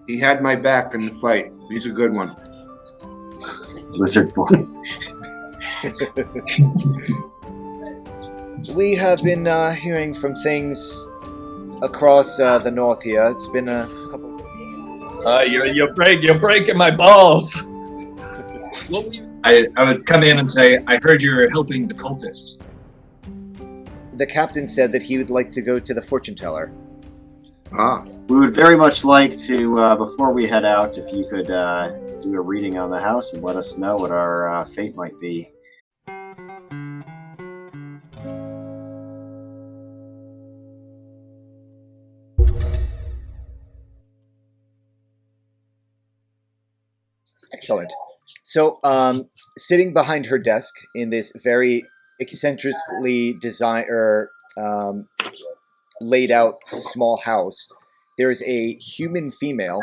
He had my back in the fight. He's a good one. Lizard boy. We have been hearing from things across the north here. It's been a couple. You're breaking my balls. I would come in and say, I heard you're helping the cultists. The captain said that he would like to go to the fortune teller. Ah. We would very much like to, before we head out, if you could do a reading on the house and let us know what our fate might be. Excellent. So, sitting behind her desk in this very eccentrically designed or laid out small house, there is a human female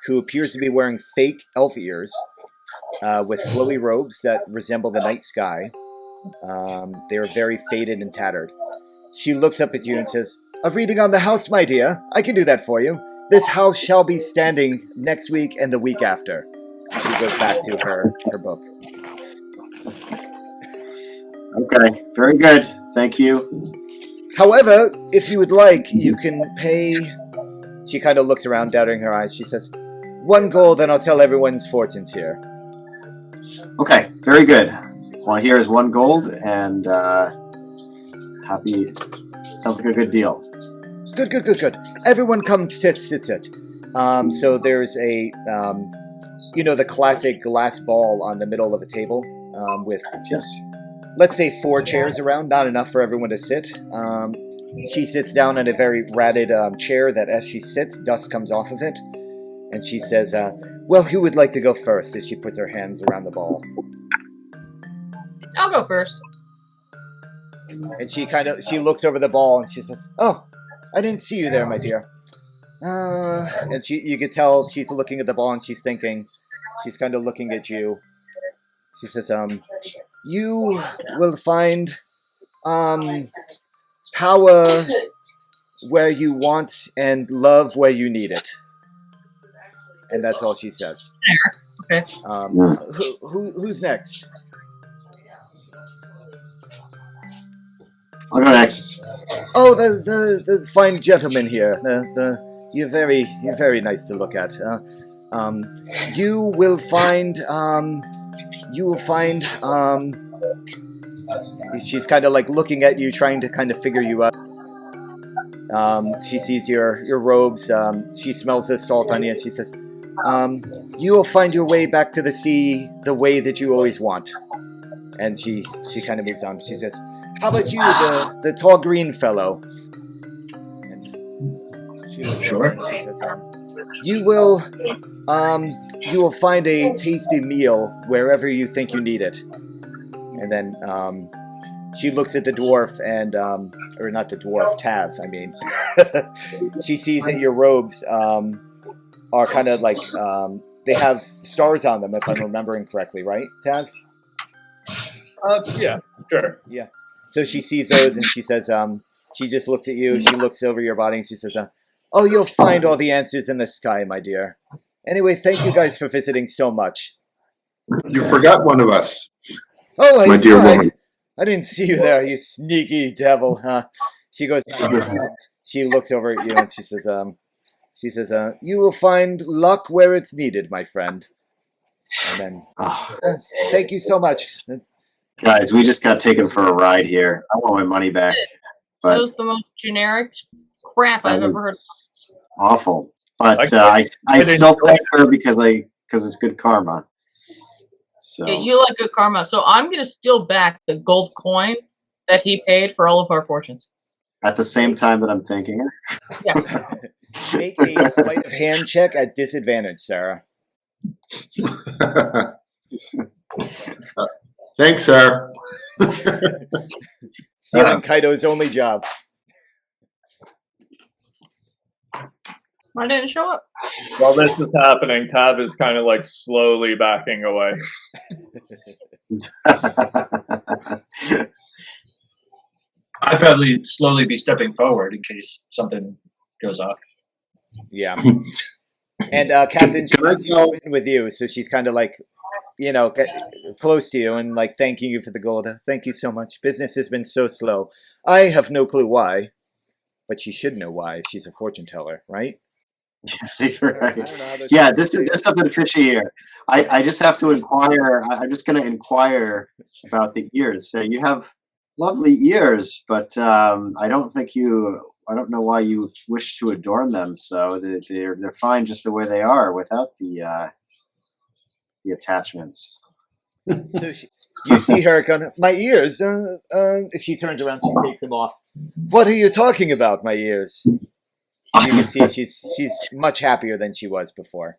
who appears to be wearing fake elf ears with flowy robes that resemble the night sky. They are very faded and tattered. She looks up at you and says, "A reading on the house, my dear. I can do that for you. This house shall be standing next week and the week after." She goes back to her book. Okay, very good. Thank you. However, if you would like, you can pay... She kind of looks around, doubting her eyes. She says, 1 gold and I'll tell everyone's fortunes here. Okay, very good. Well, here is 1 gold, and happy... Sounds like a good deal. Good. Everyone come sit. So there's a... the classic glass ball on the middle of a table with, yes, let's say 4 chairs around, not enough for everyone to sit. She sits down in a very ratted chair that as she sits, dust comes off of it. And she says, well, who would like to go first, as she puts her hands around the ball. I'll go first. And she looks over the ball and she says, "Oh, I didn't see you there, my dear." And you could tell she's looking at the ball and she's thinking. She's kind of looking at you. She says, "You will find power where you want and love where you need it." And that's all she says. Okay. Who's next? I'll go next. Oh, the fine gentleman here. You're very nice to look at. You will find. She's kind of like looking at you, trying to kind of figure you out. She sees your robes. She smells the salt on you. She says, "You will find your way back to the sea the way that you always want." And she kind of moves on. She says, "How about you, the tall green fellow?" And she looks Sure. over and she says, you will find a tasty meal wherever you think you need it." And then she looks at the dwarf and, or not the dwarf, Tav, I mean. She sees that your robes are kind of like, they have stars on them, if I'm remembering correctly, right, Tav? Yeah, sure. Yeah. So she sees those and she says, she just looks at you, she looks over your body and she says, "Oh, you'll find all the answers in the sky, my dear. Anyway, thank you guys for visiting so much." You forgot one of us. "Oh, my dear woman. I didn't see you there, you sneaky devil, huh?" She goes, she looks over at you and she says, "You will find luck where it's needed, my friend." And then, thank you so much. Guys, we just got taken for a ride here. I want my money back. That was the most generic crap I've ever heard. Awful. But I still thank her because it's good karma. So Yeah, you like good karma. So I'm going to steal back the gold coin that he paid for all of our fortunes. at the same time that I'm thanking her. Yes. Make a sleight of hand check at disadvantage, Sarah. Thanks, sir. Stealing Kaido's only job. I didn't show up. While this is happening, Tab is kind of like slowly backing away. I'd probably slowly be stepping forward in case something goes off. Yeah. And Captain, Can I she's tell- been with you, so she's kind of like, you know, close to you and like thanking you for the gold. Thank you so much. Business has been so slow. I have no clue why, but she should know why if she's a fortune teller, right? Right. I don't know how those Yeah, things there's something fishy here. I just have to inquire. I'm just going to inquire about the ears. So you have lovely ears, but I don't think you. I don't know why you wish to adorn them. So they're fine just the way they are without the attachments. So you see her going, my ears. If she turns around, she takes them off. What are you talking about, my ears? You can see she's much happier than she was before.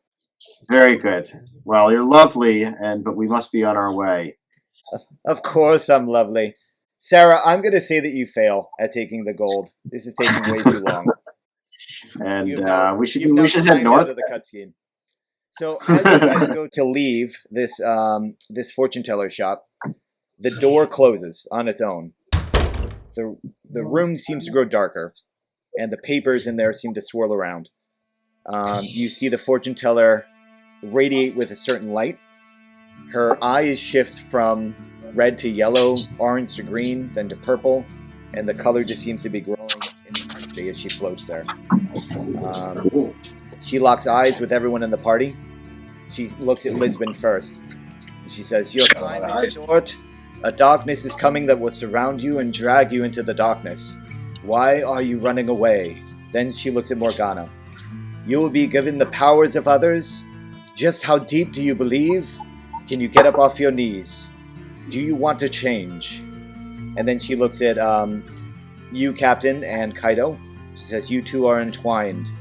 Very good. Well, you're lovely, but we must be on our way. Of course I'm lovely. Sarah, I'm going to say that you fail at taking the gold. This is taking way too long. And You've now- we should you've now head climbed north. out of the cutscene. So as you guys go to leave this this fortune teller shop, the door closes on its own. The room seems to grow darker, and the papers in there seem to swirl around. You see the fortune teller radiate with a certain light. Her eyes shift from red to yellow, orange to green, then to purple, and the color just seems to be growing intensely as she floats there. Cool. She locks eyes with everyone in the party. She looks at Lisbon first. She says, your time is short. A darkness is coming that will surround you and drag you into the darkness. Why are you running away? Then she looks at Morgana. You will be given the powers of others. Just how deep do you believe? Can you get up off your knees? Do you want to change? And then she looks at you, Captain, and Kaido. She says, you two are entwined.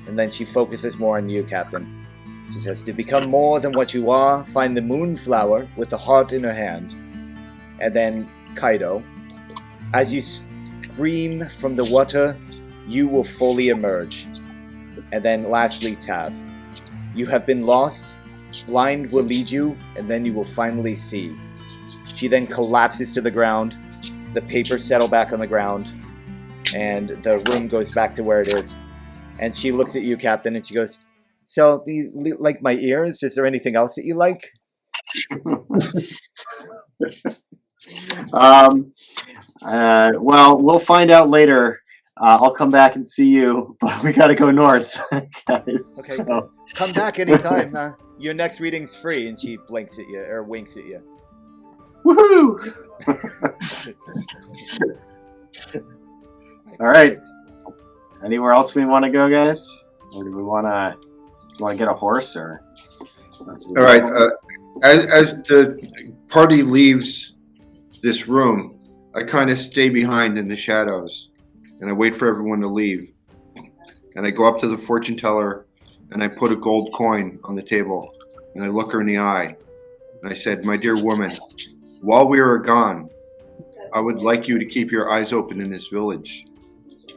And then she focuses more on you, Captain. She says, to become more than what you are, find the moonflower with the heart in her hand. And then Kaido, as you scream from the water, you will fully emerge. And then lastly, Tav, you have been lost, blind will lead you, and then you will finally see. She then collapses to the ground, the papers settle back on the ground, and the room goes back to where it is. And she looks at you, Captain, and she goes, so, do you like my ears? Is there anything else that you like? Well, we'll find out later. I'll come back and see you, but we got to go north, guys. Okay, So. come back anytime. Your next reading's free, and she blinks at you, or winks at you. Woohoo! All right. Anywhere else we want to go, guys? Or do we want to? Do you want to get a horse, or? All right. As the party leaves this room, I kind of stay behind in the shadows, and I wait for everyone to leave. And I go up to the fortune teller, and I put a gold coin on the table, and I look her in the eye, and I said, "My dear woman, while we are gone, I would like you to keep your eyes open in this village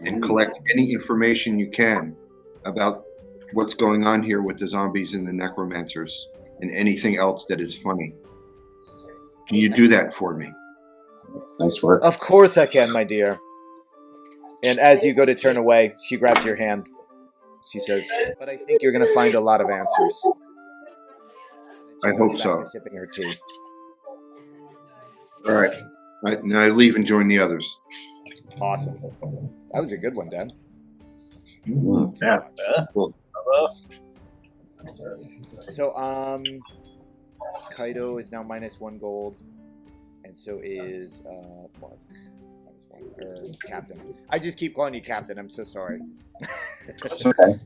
and collect any information you can about what's going on here with the zombies and the necromancers and anything else that is funny. Can you do that for me?" Nice work. Of course I can, my dear. And as you go to turn away, she grabs your hand. She says, but I think you're going to find a lot of answers. I hope so. Sipping her tea. All right. Now I leave and join the others. Awesome. That was a good one, Dan. Yeah. So, Kaido is now -1 gold, and so is Mark. Captain. I just keep calling you Captain. I'm so sorry. That's okay.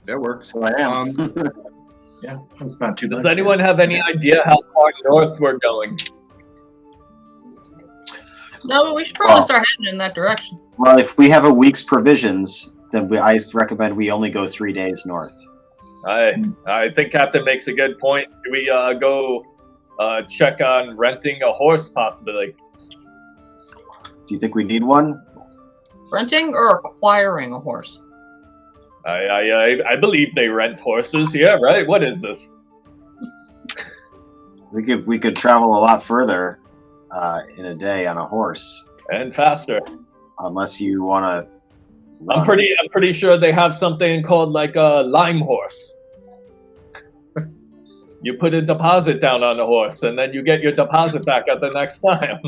That works. So I am. Yeah, that's not too bad. Does anyone have any idea how far north we're going? No, but we should probably Well- start heading in that direction. Well, if we have a week's provisions, then I recommend we only go 3 days north. I think Captain makes a good point. Do we go check on renting a horse, possibly? Do you think we need one? Renting or acquiring a horse? I believe they rent horses here, right? What is this? We could travel a lot further in a day on a horse, And faster. unless you want to. I'm pretty sure they have something called like a lime horse. you put a deposit down on the horse, and then you get your deposit back at the next time.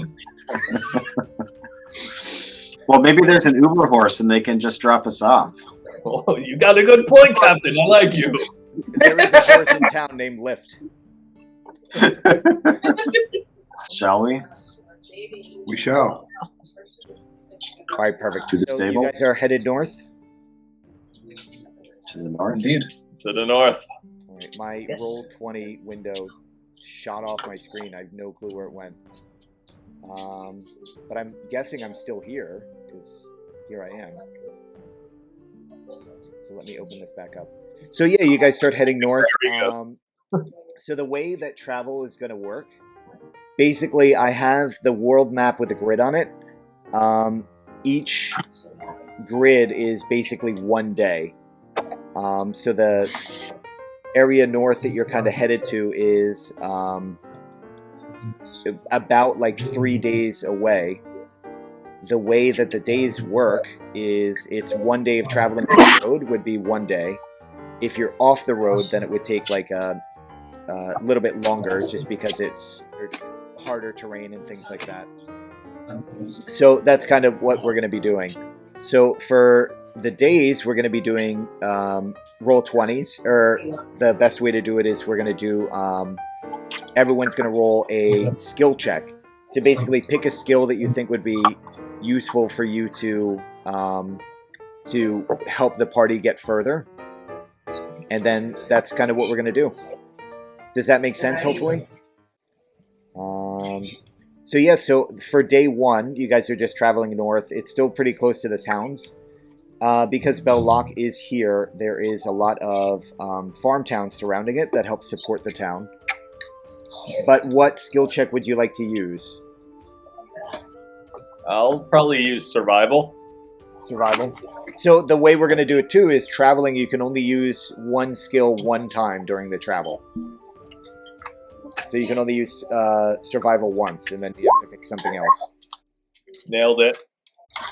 Well, maybe there's an Uber horse and they can just drop us off. Oh, you got a good point, Captain. I like you. There is a horse in town named Lift. Shall we? We shall. All right, perfect. To the So stables? you guys are headed north. To the north? Indeed. To the north. All right, my roll 20 window shot off my screen. I have no clue where it went. But I'm guessing I'm still here because here I am. So let me open this back up. So yeah, you guys start heading north. So the way that travel is going to work, basically I have the world map with a grid on it. Each grid is basically one day. So the area north that you're kind of headed to is about like 3 days away. The way that the days work is it's 1 day of traveling on the road would be 1 day. If you're off the road, then it would take like a little bit longer just because it's harder terrain and things like that. So that's kind of what we're going to be doing. So for the days, we're going to be doing roll 20s, or the best way to do it is we're going to do everyone's going to roll a skill check. So basically pick a skill that you think would be useful for you to help the party get further. And then that's kind of what we're going to do. Does that make sense, hopefully? So yeah, so for day one, you guys are just traveling north. It's still pretty close to the towns. Because Belloc is here, there is a lot of farm towns surrounding it that help support the town. But what skill check would you like to use? I'll probably use survival. Survival. So the way we're going to do it too is traveling, you can only use one skill one time during the travel. So you can only use survival once, and then you have to pick something else. Nailed it.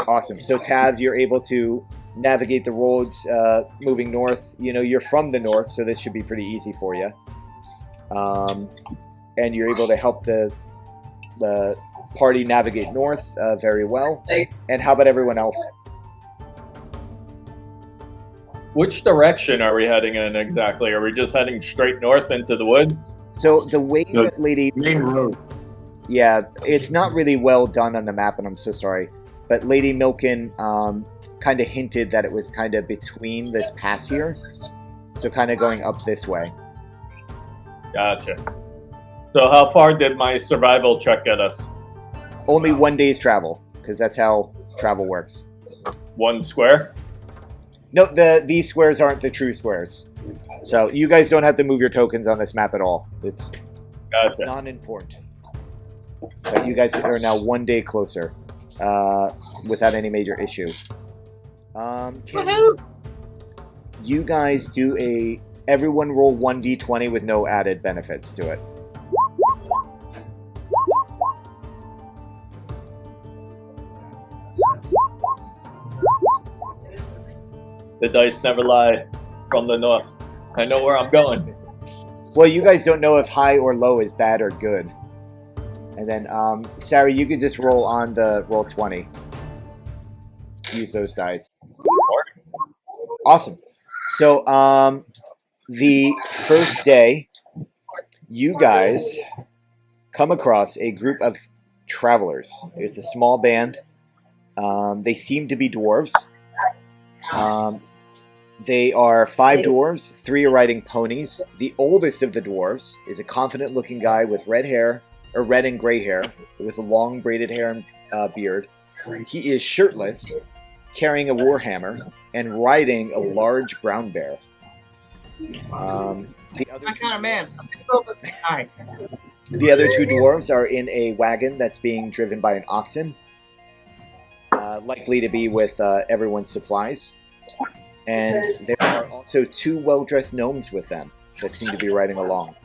Awesome. So Tav, you're able to navigate the roads moving north. You know, you're from the north, so this should be pretty easy for you. And you're able to help the party navigate north very well. And how about everyone else? Which direction are we heading in exactly? Are we just heading straight north into the woods? So the way that Lady... Main road. Yeah, it's not really well done on the map, and I'm so sorry. But Lady Milken kind of hinted that it was kind of between this pass here. So kind of going up this way. Gotcha. So how far did my survival check get us? Only 1 day's travel, because that's how travel works. 1 square? No, these squares aren't the true squares. So you guys don't have to move your tokens on this map at all. It's Gotcha. non-important. But you guys are now 1 day closer without any major issue. Can you guys do everyone roll 1d20 with no added benefits to it? The dice never lie from the north. I know where I'm going. Well, you guys don't know if high or low is bad or good. And then, Sarah, you could just roll on the roll 20. Use those dice. Awesome. So, the first day, you guys come across a group of travelers. It's a small band. They seem to be dwarves. They are 5 dwarves, 3 are riding ponies. The oldest of the dwarves is a confident-looking guy with red and gray hair, with long braided hair and beard. He is shirtless, carrying a warhammer, and riding a large brown bear. The other 2 dwarves are in a wagon that's being driven by an oxen, likely to be with everyone's supplies. And there are also 2 well-dressed gnomes with them that seem to be riding along.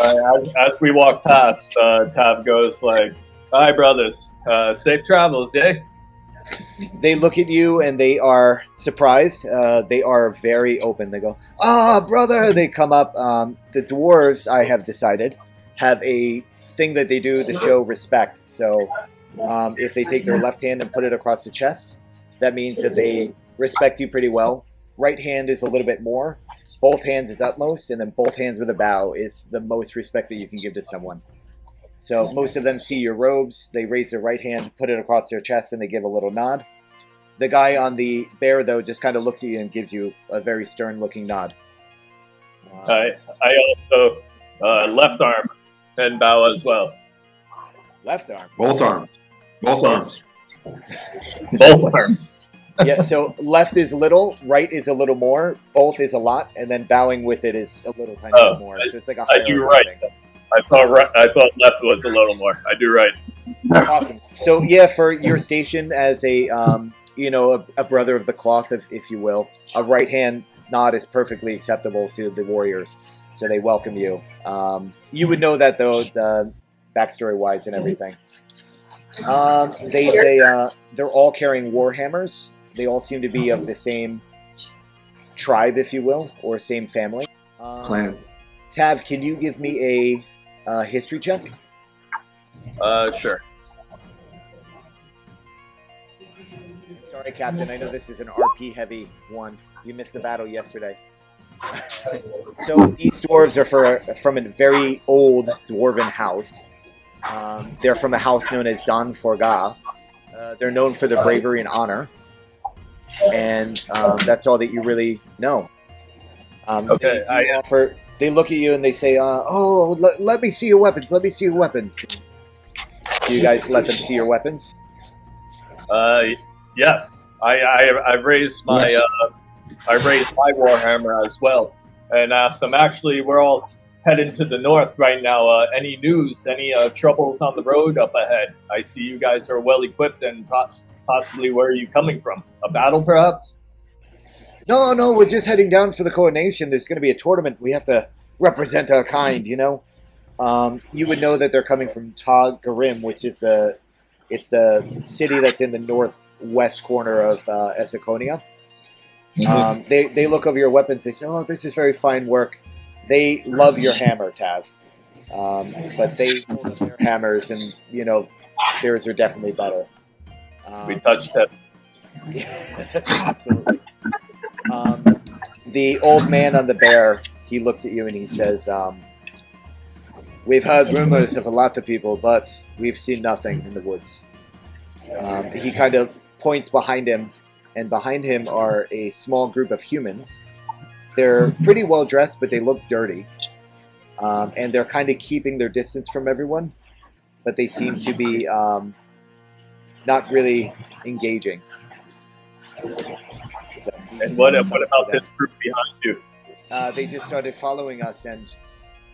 As we walk past, Tab goes like, "Hi, brothers. Safe travels, eh?" They look at you and they are surprised. They are very open. They go, brother! They come up. The dwarves, I have decided, have a thing that they do to show respect. So if they take their left hand and put it across the chest, that means that they respect you pretty well. Right hand is a little bit more. Both hands is utmost, and then both hands with a bow is the most respect that you can give to someone. So most of them see your robes. They raise their right hand, put it across their chest, and they give a little nod. The guy on the bear, though, just kind of looks at you and gives you a very stern-looking nod. I also left arm and bow as well. Left arm. Both arms. Both arms. Both arms. Yeah, so left is little, right is a little more, both is a lot, and then bowing with it is a little tiny bit more. So it's like a I do hierarchy right. thing. I thought left was a little more. I do right. Awesome. So yeah, for your station as a a brother of the cloth, if you will, a right hand nod is perfectly acceptable to the warriors. So they welcome you. You would know that though, the backstory wise and everything. They say they're all carrying war hammers. They all seem to be of the same tribe, if you will, or same family. Clan. Tav, can you give me a history check? Sure. Sorry, Captain. I know this is an RP heavy one. You missed the battle yesterday. So these dwarves are from a very old dwarven house. They're from a house known as Don Forga. They're known for their bravery and honor. And that's all that you really know. Okay. They look at you and they say, let me see your weapons. Let me see your weapons. Do you guys let them see your weapons? Yes. I raised my warhammer as well, and asked them. Actually, we're all heading to the north right now. Any news? Any troubles on the road up ahead? I see you guys are well equipped, and possibly where are you coming from? A battle, perhaps? No, we're just heading down for the coronation. There's going to be a tournament. We have to represent our kind, you know. You would know that they're coming from Garim, which is the city that's in the northwest corner of Esaconia. They look over your weapons. They say, "Oh, this is very fine work." They love your hammer, Tav, but they hold up their hammers, and theirs are definitely better. We touched it. Absolutely. The old man on the bear, he looks at you and he says, "We've heard rumors of a lot of people, but we've seen nothing in the woods." He kind of points behind him, and behind him are a small group of humans. They're pretty well dressed, but they look dirty. And they're kind of keeping their distance from everyone, but they seem to be not really engaging. So, And what about this group behind you? They just started following us, and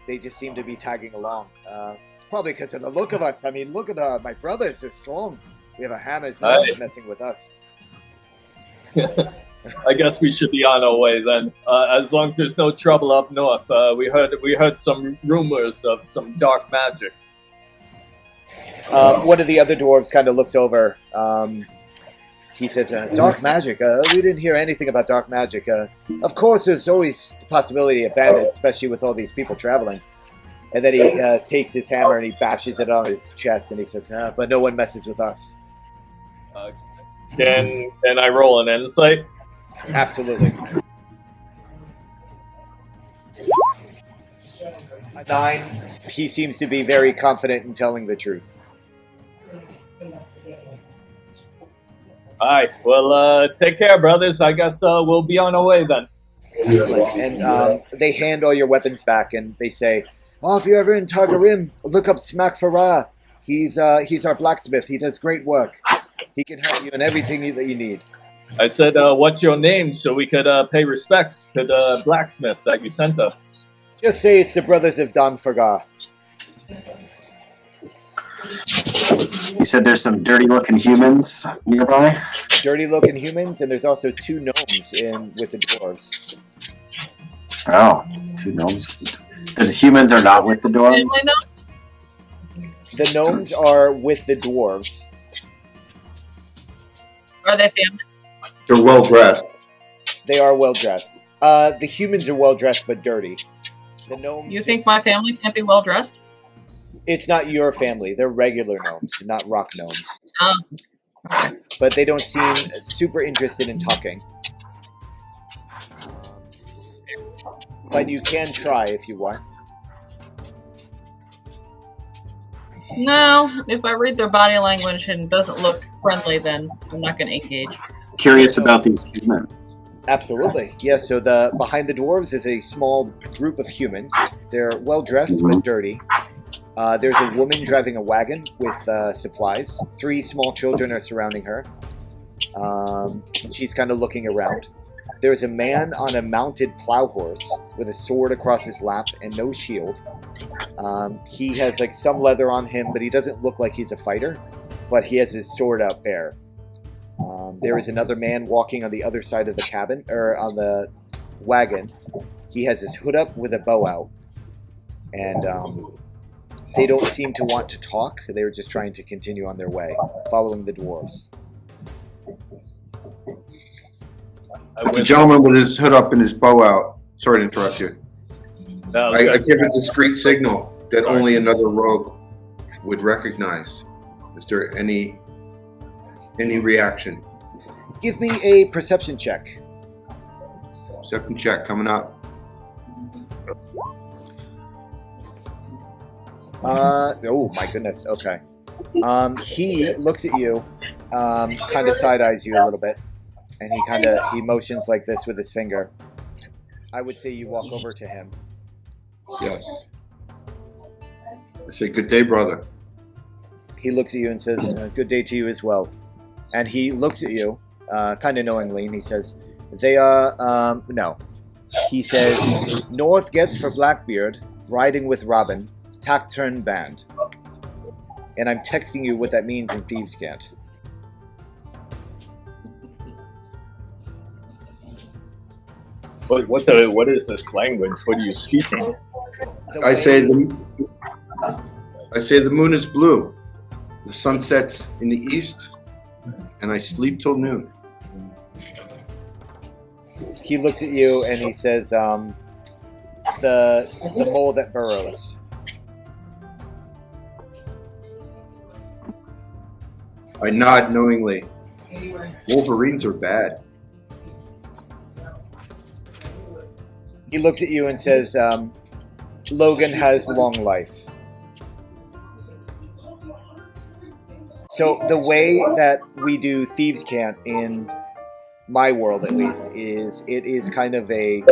they just seem to be tagging along. It's probably because of the look of us. I mean, look at my brothers. They're strong. We have a hammer. No one's messing with us. I guess we should be on our way then. As long as there's no trouble up north. We heard some rumors of some dark magic. One of the other dwarves kind of looks over. He says, "Dark magic? We didn't hear anything about dark magic. Of course, there's always the possibility of bandits, especially with all these people traveling." And then he takes his hammer and he bashes it on his chest, and he says, "But no one messes with us." Can I roll an insight? Absolutely. 9. He seems to be very confident in telling the truth. Alright, well, take care, brothers. I guess we'll be on our way then. Excellent. And they hand all your weapons back, and they say, if you're ever in Targarim, look up Smack Farah. He's our blacksmith. He does great work. He can help you in everything that you need. I said, what's your name, so we could pay respects to the blacksmith that you sent us. Just say it's the brothers of Don Farga. You said there's some dirty-looking humans nearby? Dirty-looking humans, and there's also 2 gnomes with the dwarves. Oh, 2 gnomes. The humans are not with the dwarves? The gnomes are with the dwarves. Are they family? They're well dressed. They are well dressed. The humans are well dressed but dirty. The gnomes. You think my family can't be well dressed? It's not your family. They're regular gnomes, not rock gnomes. Oh. But they don't seem super interested in talking. But you can try if you want. No, if I read their body language and it doesn't look friendly, then I'm not going to engage. Curious about these humans. Absolutely. Yes, so behind the dwarves is a small group of humans. They're well dressed but dirty. There's a woman driving a wagon with supplies. 3 small children are surrounding her. She's kind of looking around. There's a man on a mounted plow horse with a sword across his lap and no shield. He has like some leather on him, but he doesn't look like he's a fighter. But he has his sword out bare. There is another man walking on the other side of the cabin, or on the wagon. He has his hood up with a bow out. And they don't seem to want to talk. They're just trying to continue on their way, following the dwarves. The gentleman with his hood up and his bow out. Sorry to interrupt you. No, I give a discreet signal that only another rogue would recognize. Is there any reaction? Give me a perception check. Perception check coming up. Oh my goodness. Okay. He looks at you, kind of side eyes you a little bit, and he motions like this with his finger. I would say you walk over to him. Yes. I say, "Good day, brother." He looks at you and says, "Good day to you as well." And he looks at you, kind of knowingly, and he says, "They are no." He says, "North gets for Blackbeard, riding with Robin, Taktern band." And I'm texting you what that means in Thieves' Cant. What is this language? What are you speaking? I say the moon is blue. The sun sets in the east, and I sleep till noon. He looks at you and he says, the mole that burrows. I nod knowingly. Wolverines are bad. He looks at you and says, Logan has long life. So the way that we do Thieves' Cant in my world, at least, is it is kind of a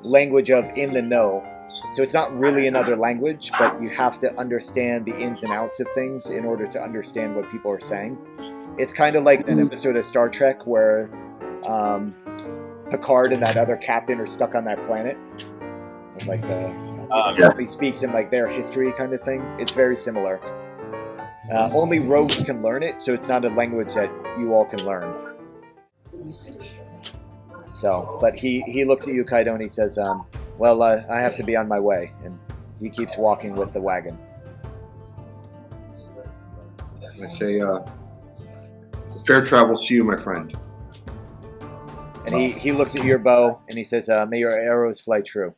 language of in the know. So it's not really another language, but you have to understand the ins and outs of things in order to understand what people are saying. It's kind of like an episode of Star Trek where Picard and that other captain are stuck on that planet. And like he speaks in like their history kind of thing. It's very similar. Only rogues can learn it, so it's not a language that you all can learn. So, but he looks at you, Kaido, and he says, well, I have to be on my way. And he keeps walking with the wagon. I say, fair travels to you, my friend. And he looks at your bow, and he says, may your arrows fly true.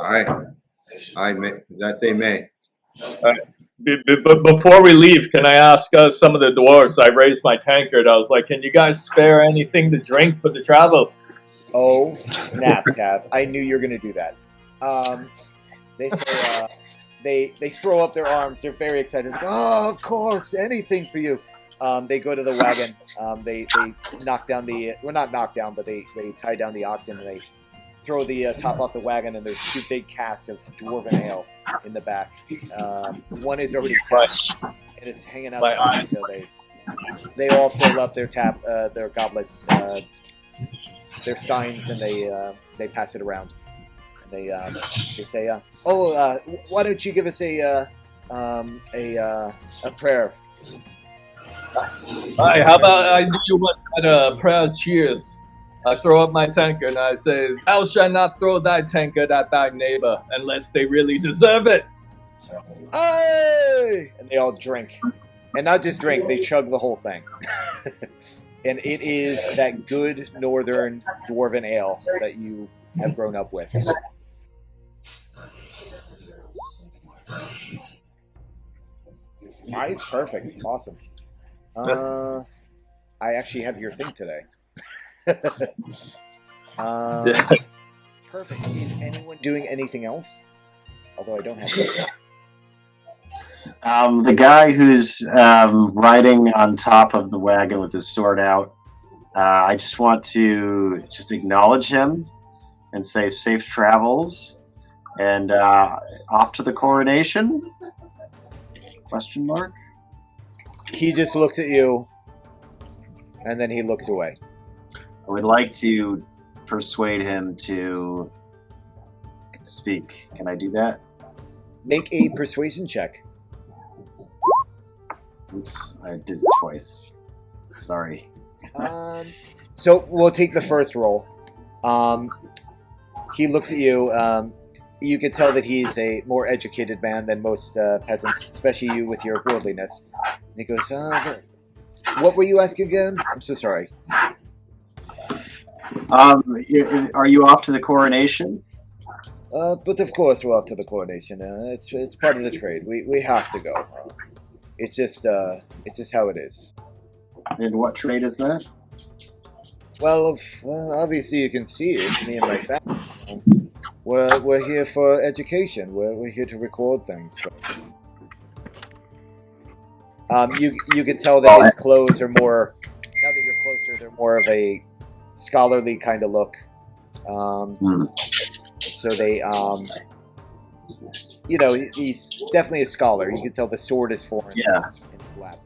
I may, that they may. Before we leave, can I ask some of the dwarves? I raised my tankard. I was like, can you guys spare anything to drink for the travel? Oh, snap, Tav. I knew you were going to do that. They say, they throw up their arms. They're very excited. Like, oh, of course, anything for you. They go to the wagon. They knock down well, not knock down, but they tie down the oxen, and they throw the top off the wagon, and there's 2 big casks of dwarven ale in the back. One is already tapped, and it's hanging out there, so they all fill up their goblets, their steins, and they pass it around. And they say, why don't you give us a prayer? Hi, how about I do you want that prayer? Cheers. I throw up my tankard and I say, thou shalt not throw thy tankard at thy neighbor unless they really deserve it. Hey! And they all drink. And not just drink, they chug the whole thing. And it is that good northern dwarven ale that you have grown up with. Alright, perfect. Awesome. I actually have your thing today. Perfect. Is anyone doing anything else? Although I don't have it. The guy who's riding on top of the wagon with his sword out, I just want to just acknowledge him and say safe travels and off to the coronation? Question mark? He just looks at you and then he looks away. I would like to persuade him to speak. Can I do that? Make a persuasion check. Oops, I did it twice. Sorry. So we'll take the first roll. He looks at you. You can tell that he's a more educated man than most peasants, especially you with your worldliness. And he goes, what were you asking again? I'm so sorry. Are you off to the coronation? But of course we're off to the coronation. It's part of the trade. We have to go. It's just how it is. And what trade is that? Well, obviously you can see it's me and my family. We're here for education. We're here to record things. You can tell that his clothes are more. Now that you're closer, they're more of a scholarly kind of look. So they, he's definitely a scholar. You can tell the sword is foreign in his lap.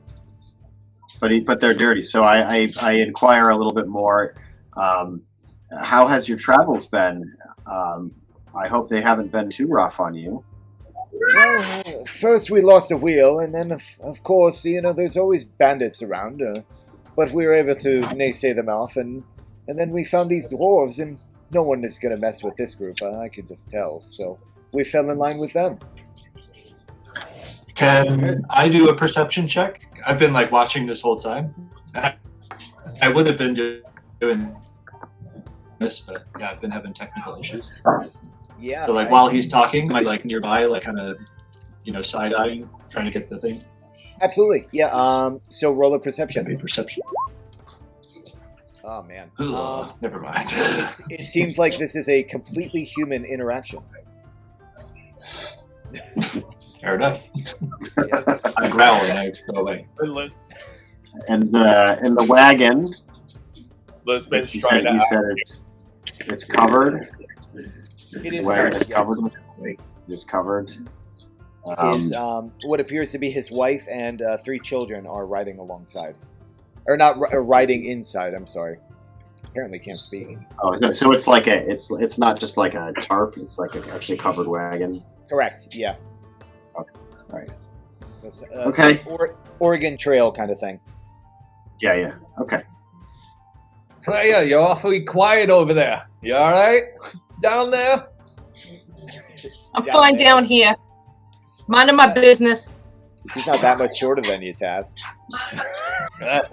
But they're dirty. So I inquire a little bit more. How has your travels been? I hope they haven't been too rough on you. Well, first we lost a wheel, and then of course, there's always bandits around. But we were able to naysay them off, and then we found these dwarves, and no one is going to mess with this group. I could just tell. So we fell in line with them. Can I do a perception check? I've been watching this whole time. I would have been doing this, but I've been having technical issues. Yeah. So while he's talking, am I nearby, kind of, side-eyeing, trying to get the thing? Absolutely. Yeah. So roll a perception. That'd be perception. Oh man. Never mind. It seems like this is a completely human interaction. Fair enough. Yeah. I growl and I go away. And in the wagon, Liz you said it's covered. It is The wagon covered. is covered. It's covered. His what appears to be his wife and 3 children are riding alongside, or not riding inside. I'm sorry. Apparently can't speak. Oh, so it's it's not just like a tarp. It's like an actually covered wagon. Correct. Yeah. Okay. All right. So, Okay. Oregon Trail kind of thing. Yeah. Okay. Freya, you're awfully quiet over there. You all right down there? I'm fine down here. Minding my business. She's not that much shorter than you, Tav. I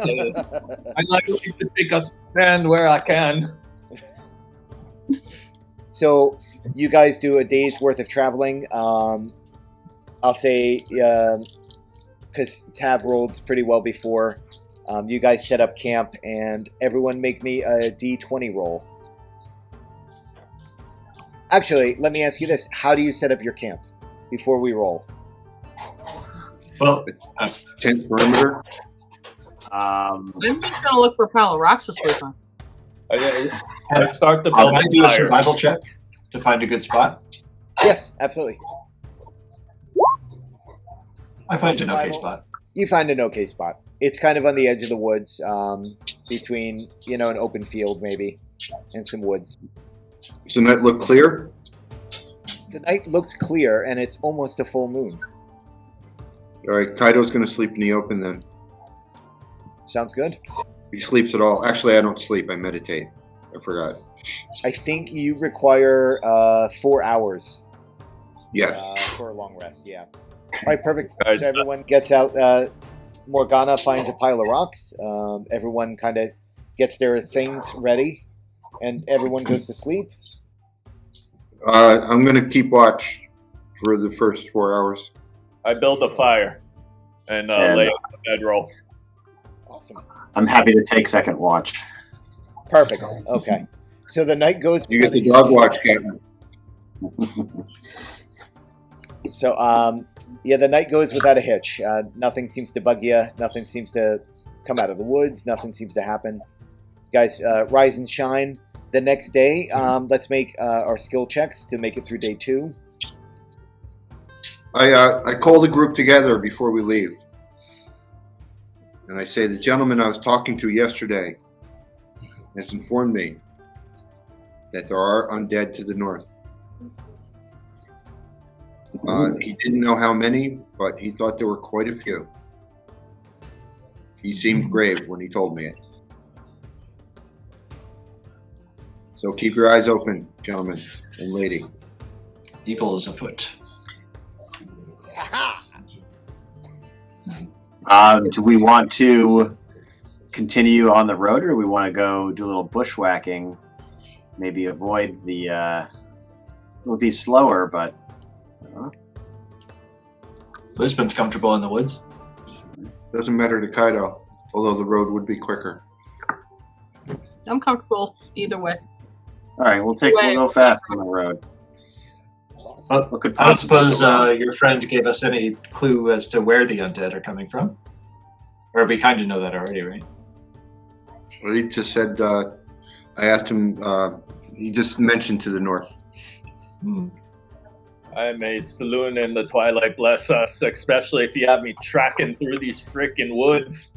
like to take a stand where I can. So you guys do a day's worth of traveling. I'll say, because Tav rolled pretty well before, you guys set up camp, and everyone make me a D20 roll. Actually, let me ask you this. How do you set up your camp before we roll? Well, Tent perimeter. I'm just gonna look for a pile of rocks to sleep on. I start the can I do a fire. survival check to find a good spot? Yes, absolutely. I find an okay spot. You find an okay spot. It's kind of on the edge of the woods, between, an open field maybe, and some woods. Does the night look clear? The night looks clear, and it's almost a full moon. All right, Kaido's going to sleep in the open then. Sounds good. He sleeps at all. Actually, I don't sleep. I meditate. I forgot. I think you require 4 hours Yes. for a long rest, yeah. All right, perfect. All right. So everyone gets out, Morgana finds a pile of rocks. Everyone kind of gets their things ready, and everyone goes to sleep. I'm going to keep watch for the first 4 hours. I build a fire and lay on the bedroll. Awesome. I'm happy to take second watch. Perfect. Okay. So the night goes. You get the dog watch, Captain. So, yeah, the night goes without a hitch. Nothing seems to bug you. Nothing seems to come out of the woods. Nothing seems to happen. You guys rise and shine. The next day, let's make our skill checks to make it through day 2. I call the group together before we leave. And I say, the gentleman I was talking to yesterday has informed me that there are undead to the north. He didn't know how many, but he thought there were quite a few. He seemed grave when he told me it. So keep your eyes open, gentlemen and lady. Evil is afoot. Do we want to continue on the road, or do we want to go do a little bushwhacking? Maybe avoid the. It'll be slower, but. Lisbon's comfortable in the woods. Doesn't matter to Kaido, although the road would be quicker. I'm comfortable either way. All right, we'll go fast on the road. I don't suppose your friend gave us any clue as to where the undead are coming from? Or we kind of know that already, right? Well, he just said, I asked him, he just mentioned to the north. I am a saloon in the twilight, bless us, especially if you have me tracking through these freaking woods.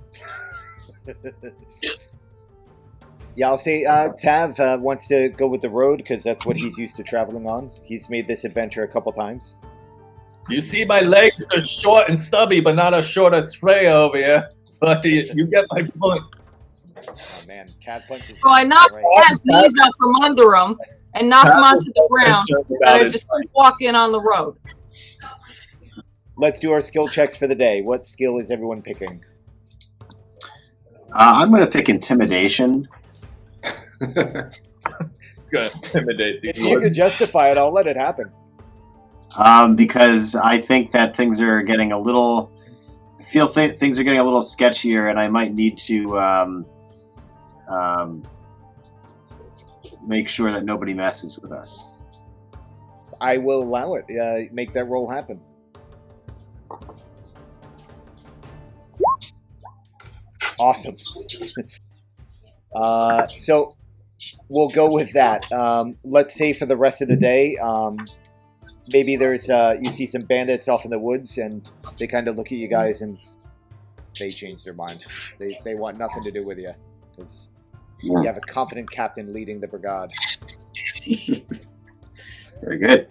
Yeah, I'll say Tav wants to go with the road because that's what he's used to traveling on. He's made this adventure a couple times. You see my legs are short and stubby, but not as short as Freya over here. But you get my point. Oh man, Tav punches. So I knocked Tav's knees out from under him and knocked him onto the ground. And I just keep walking on the road. Let's do our skill checks for the day. What skill is everyone picking? I'm going to pick intimidation. It's gonna intimidate these If you could justify it, I'll let it happen. Because I think that things are getting a little. I feel things are getting a little sketchier, and I might need to make sure that nobody messes with us. I will allow it. Make that roll happen. Awesome. So we'll go with that. Let's say for the rest of the day, maybe there's you see some bandits off in the woods, and they kind of look at you guys, and they change their mind. They want nothing to do with you because you have a confident captain leading the brigade. Very good.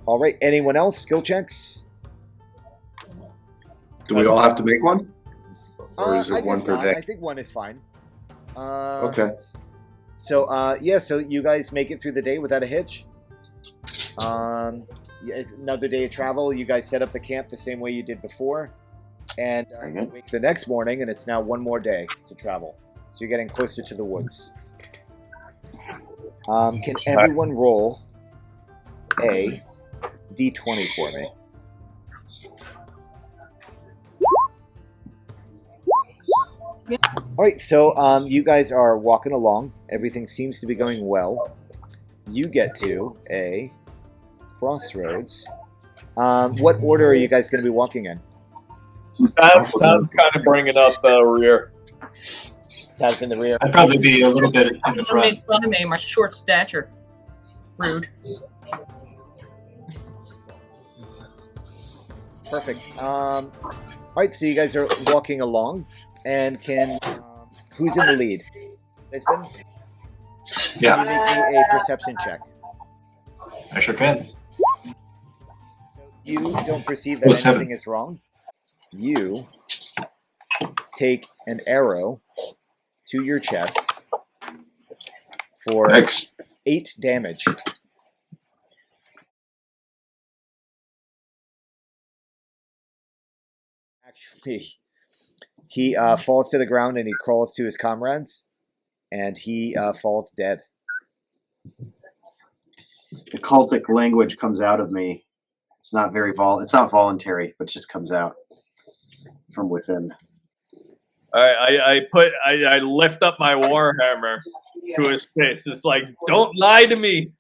All right. Anyone else? Skill checks? Do we all have to make one? Or is I it one guess per not. day? I think one is fine. Okay. So, yeah, so you guys make it through the day without a hitch. Yeah, it's another day of travel. You guys set up the camp the same way you did before. And you wake the next morning, and it's now one more day to travel. So you're getting closer to the woods. Can everyone roll a d20 for me? All right, so you guys are walking along. Everything seems to be going well. You get to a crossroads. What order are you guys going to be walking in? Tav's kind of bringing up the rear. Tav's in the rear. I'd probably be a little bit in the You front. made fun of me, my short stature. Rude. Perfect. All right, so you guys are walking along, and can who's in the lead? Lisbon? Yeah. Can you make me a perception check? I sure can. You don't perceive that Oh, 7. anything is wrong. You take an arrow to your chest for Thanks. 8 damage. he falls to the ground and he crawls to his comrades, and he falls dead. The cultic language comes out of me. It's not very it's not voluntary, but just comes out from within. I lift up my warhammer to his face. It's like, don't lie to me.